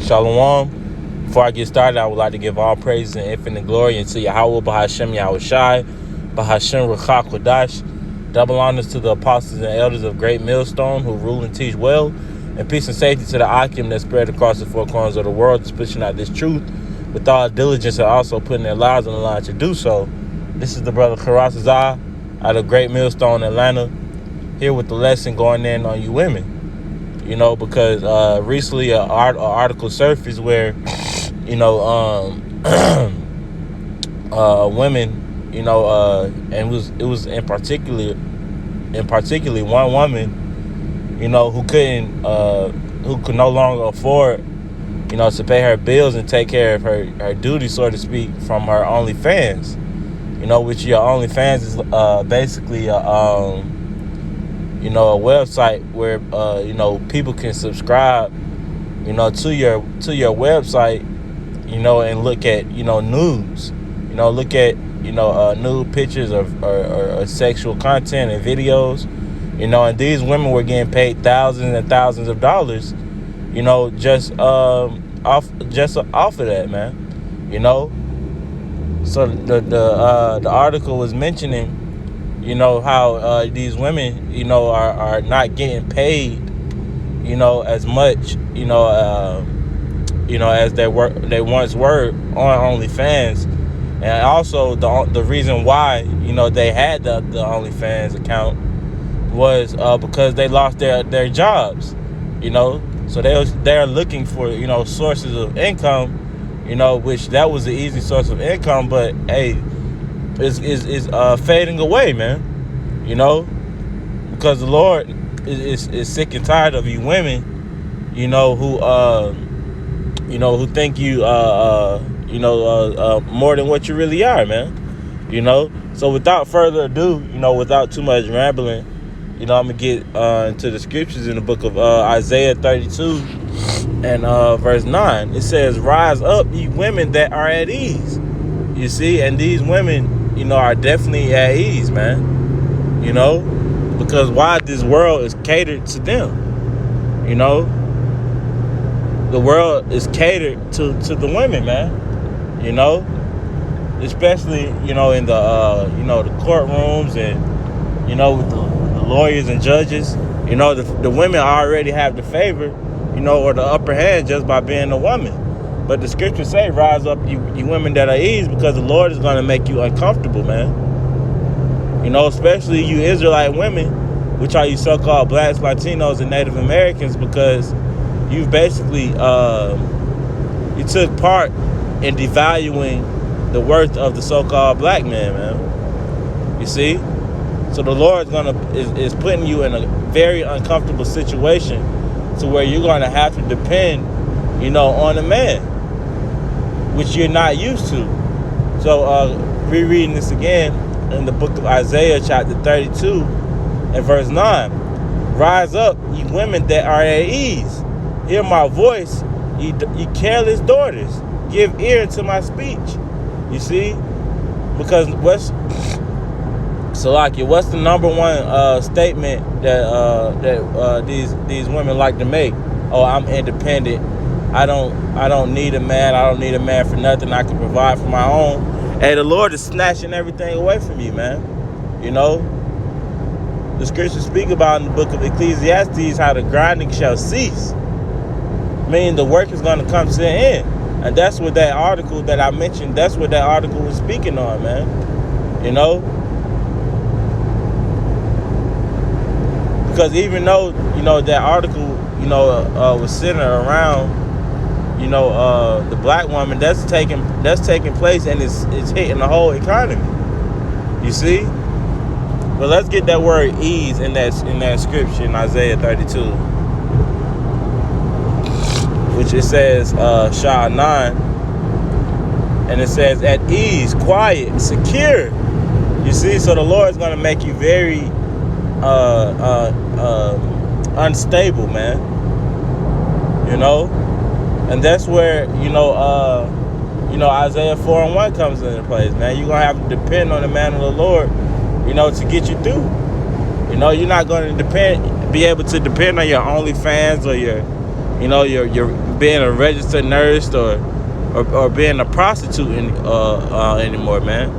Shalom. Before I get started, I would like to give all praise and infinite glory unto Yahweh, Bahashem Yahushai, Bahashem Ruach Kodash. Double honors to the apostles and elders of Great Millstone who rule and teach well, and peace and safety to the Akim that spread across the four corners of the world, just pushing out this truth with all diligence and also putting their lives on the line to do so. This is the brother Karas Azar out of Great Millstone, Atlanta, here with the lesson going in on you women. You know, because recently an article surfaced where, women, and it was in particularly one woman, who could no longer afford, to pay her bills and take care of her duties, so to speak, from her OnlyFans. Which your OnlyFans is basically a website where people can subscribe to your website, and look at nudes, look at nude pictures or sexual content and videos, and these women were getting paid thousands and thousands of dollars, just off of that, man. So the article was mentioning how these women, are not getting paid, as much, as they once were on OnlyFans. And also the reason why, they had the OnlyFans account was because they lost their jobs, So they're looking for, sources of income, which that was the easy source of income, but hey, is fading away, man. Because the Lord is sick and tired of you women, who think you more than what you really are, man. So without further ado, without too much rambling, I'm gonna get into the scriptures in the book of Isaiah 32 and verse 9. It says, "Rise up, ye women that are at ease." You see, and these women, are definitely at ease, man. Because why this world is catered to them. The world is catered to the women, man. Especially, in the the courtrooms and, with the lawyers and judges. The women already have the favor, or the upper hand just by being a woman. But the scriptures say, rise up, you women that are ease, because the Lord is going to make you uncomfortable, man. Especially you Israelite women, which are you so-called blacks, Latinos, and Native Americans, because you've basically, you took part in devaluing the worth of the so-called black man, man. You see? So the Lord is putting you in a very uncomfortable situation to where you're going to have to depend, on a man, which you're not used to. So rereading this again in the book of Isaiah chapter 32 and verse 9. "Rise up, ye women that are at ease. Hear my voice, ye careless daughters. Give ear to my speech." You see? Because what's the number one statement that these women like to make? Oh, I'm independent. I don't need a man. I don't need a man for nothing. I can provide for my own. Hey, the Lord is snatching everything away from you, man. The scriptures speak about in the book of Ecclesiastes how the grinding shall cease, meaning the work is going to come to an end. And that's what that article that I mentioned, that's what that article was speaking on, man. Because even though, that article, was centered around, the black woman, that's taking place, and it's hitting the whole economy. You see? But let's get that word ease in that scripture in Isaiah 32, which it says Shah 9, and it says at ease, quiet, secure. You see? So the Lord is going to make you very unstable, man. And that's where Isaiah 4 and 1 comes into place, man. You're gonna have to depend on the man of the Lord, to get you through. You're not gonna be able to depend on your OnlyFans or your You know, you're being a registered nurse or being a prostitute anymore, man.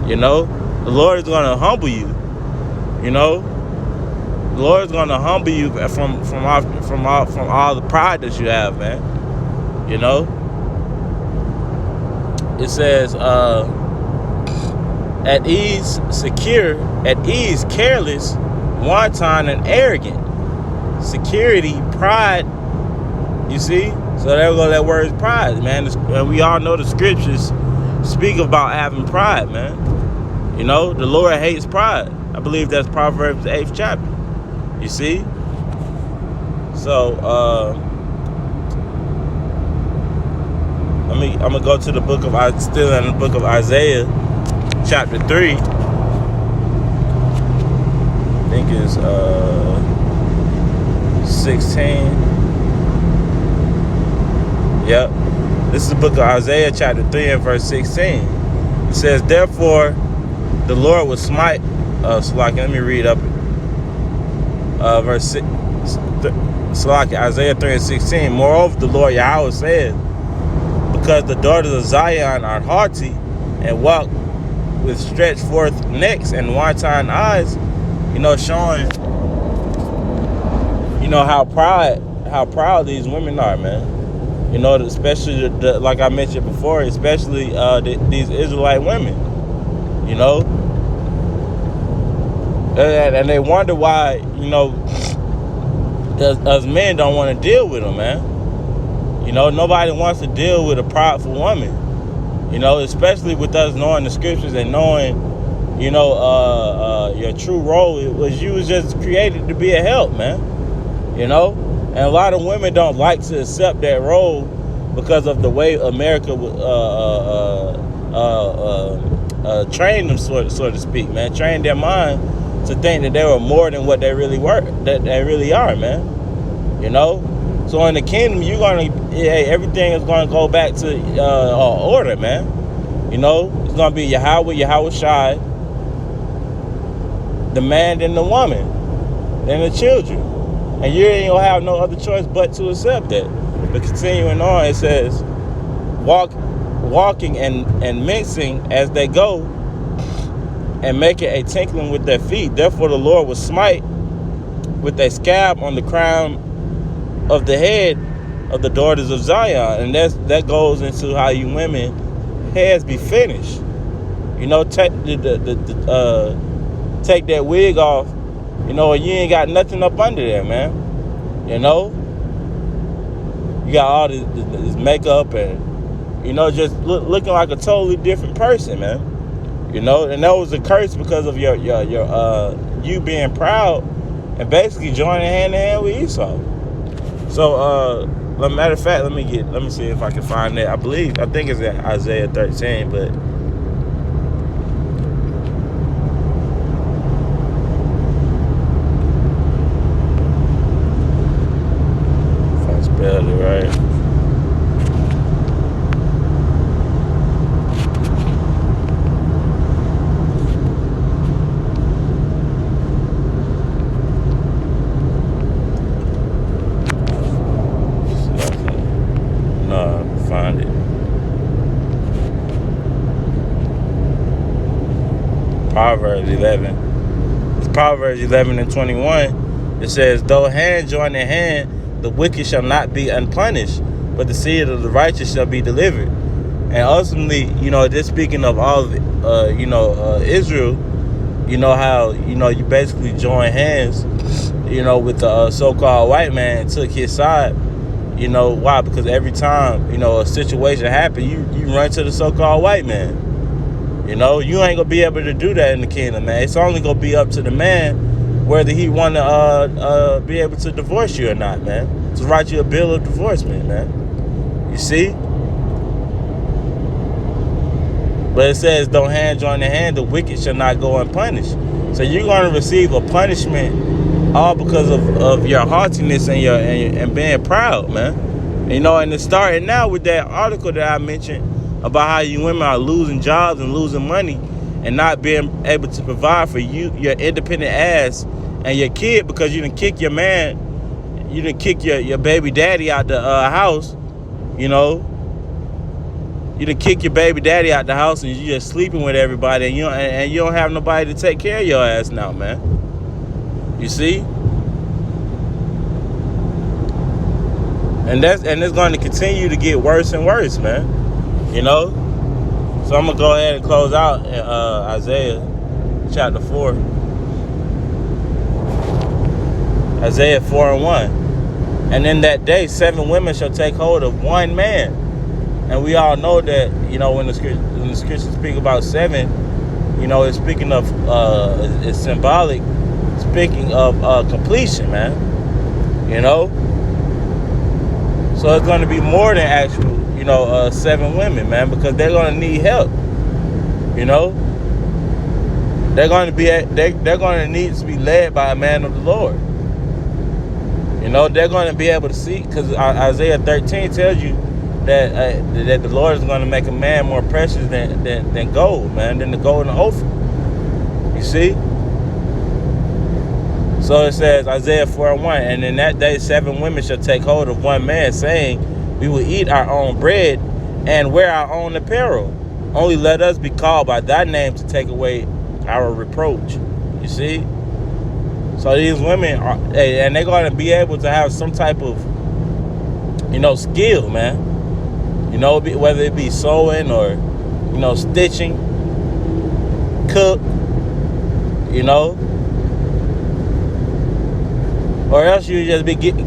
You know, the Lord is gonna humble you. You know, the Lord is gonna humble you from all the pride that you have, man. You know, it says, at ease, secure, at ease, careless, wanton, and arrogant. Security, pride. You see? So there we go, that word is pride, man. And we all know the scriptures speak about having pride, man. You know, the Lord hates pride. I believe that's Proverbs, the 8th chapter. You see? So, I'm going to go to the book of, still in the book of Isaiah, chapter 3. I think it's 16. Yep. This is the book of Isaiah chapter 3 and verse 16. It says, therefore, the Lord will smite let me read up verse 6. Isaiah 3 and 16. Moreover, the Lord Yahweh said, because the daughters of Zion are haughty and walk with stretched forth necks and wanton eyes, you know, showing, you know, how proud these women are, man. You know, especially like I mentioned before, especially these Israelite women. You know, and they wonder why, you know, us men don't want to deal with them, man. You know, nobody wants to deal with a prideful woman. You know, especially with us knowing the scriptures and knowing, you know, your true role was you was just created to be a help, man. You know, and a lot of women don't like to accept that role because of the way America trained them, so to speak, man. Trained their mind to think that they were more than what they really were, that they really are, man. You know. So in the kingdom, everything is gonna go back to order, man. You know, it's gonna be Yahweh Shai, the man and the woman, and the children, and you ain't gonna have no other choice but to accept that. But continuing on, it says, walking and mincing as they go, and making a tinkling with their feet. Therefore, the Lord will smite with a scab on the crown of the head of the daughters of Zion. And that goes into how you women heads be finished. You know, take take that wig off, you know, and you ain't got nothing up under there, man. You know, you got all this makeup and, you know, just looking like a totally different person, man. You know, and that was a curse because of your you being proud and basically joining hand in hand with Esau. So, matter of fact, let me see if I can find that. I think it's in Isaiah 13, but if I spelled it right. Find it. Proverbs 11. It's Proverbs 11 and 21. It says, though hand join in hand, the wicked shall not be unpunished, but the seed of the righteous shall be delivered. And ultimately, you know, this speaking of all of Israel, you know how, you know, you basically join hands, you know, with the so-called white man and took his side. You know why? Because every time, you know, a situation happens, you run to the so-called white man. You know, you ain't gonna be able to do that in the kingdom, man. It's only gonna be up to the man whether he want to be able to divorce you or not, man. To write you a bill of divorcement, man. You see? But it says, don't hand join in hand, the wicked shall not go unpunished. So you're gonna receive a punishment all because of your haughtiness and being proud, man. You know, and it's starting now with that article that I mentioned about how you women are losing jobs and losing money and not being able to provide for you, your independent ass, and your kid because you done kick your man, you done kick your baby daddy out the house, you know. You done kick your baby daddy out the house and you just sleeping with everybody, and you don't have nobody to take care of your ass now, man. You see? And it's going to continue to get worse and worse, man. You know? So I'm going to go ahead and close out Isaiah chapter 4. Isaiah 4:1. And in that day, 7 women shall take hold of one man. And we all know that, you know, when the scriptures speak about 7, you know, it's speaking of, it's symbolic, speaking of completion, man. You know? So it's going to be more than actual, you know, 7 women, man, because they're going to need help. You know? They're going to need to be led by a man of the Lord. You know, they're going to be able to see, because Isaiah 13 tells you that the Lord is going to make a man more precious than gold, man, than the gold and Ophir. You see? So it says, Isaiah 4:1, and in that day 7 women shall take hold of one man, saying, we will eat our own bread and wear our own apparel. Only let us be called by thy name to take away our reproach. You see? So these women are, and they're going to be able to have some type of, you know, skill, man. You know, whether it be sewing or, you know, stitching, cook, you know, or else you just be kicked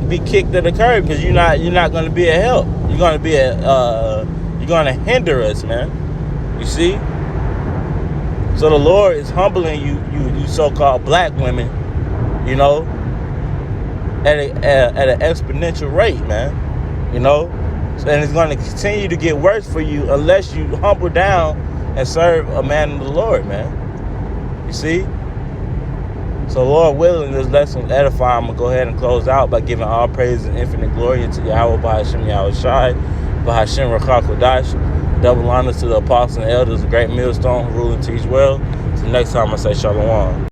to the curb because you're not going to be a help. You're going to be you're going to hinder us, man. You see? So the Lord is humbling you so-called black women, you know, at an exponential rate, man. You know. And it's going to continue to get worse for you unless you humble down and serve a man of the Lord, man. You see? So, Lord willing, this lesson edify. I'm going to go ahead and close out by giving all praise and infinite glory to Yahweh, Bahashem Yahweh Shai, Bahashem Rakha Kodash. Double honors to the apostles and elders, a great millstone who rule and teach well. Till next time, I say Shalom.